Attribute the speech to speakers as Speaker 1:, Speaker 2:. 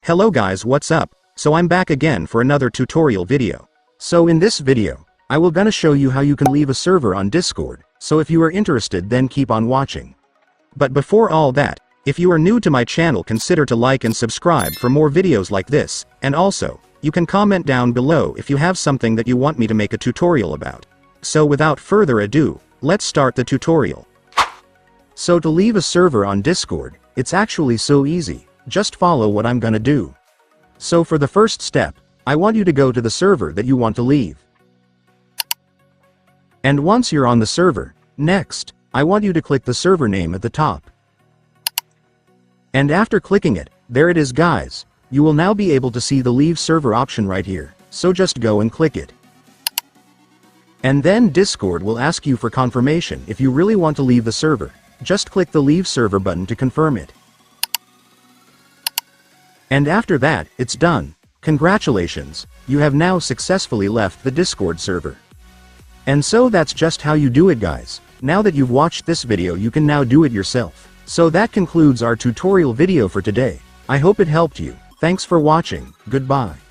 Speaker 1: Hello guys, what's up? So I'm back again for another tutorial video. So in this video, I will gonna show you how you can leave a server on Discord, so if you are interested then keep on watching. But before all that, if you are new to my channel consider to like and subscribe for more videos like this, and also, you can comment down below if you have something that you want me to make a tutorial about. So without further ado, let's start the tutorial. So to leave a server on Discord, it's actually so easy, just follow what I'm gonna do. So for the first step, I want you to go to the server that you want to leave. And once you're on the server, next, I want you to click the server name at the top. And after clicking it, there it is guys, you will now be able to see the leave server option right here, so just go and click it. And then Discord will ask you for confirmation if you really want to leave the server. Just click the leave server button to confirm it. And after that, it's done. Congratulations, you have now successfully left the Discord server. And so that's just how you do it guys. Now that you've watched this video you can now do it yourself. So that concludes our tutorial video for today. I hope it helped you. Thanks for watching, goodbye.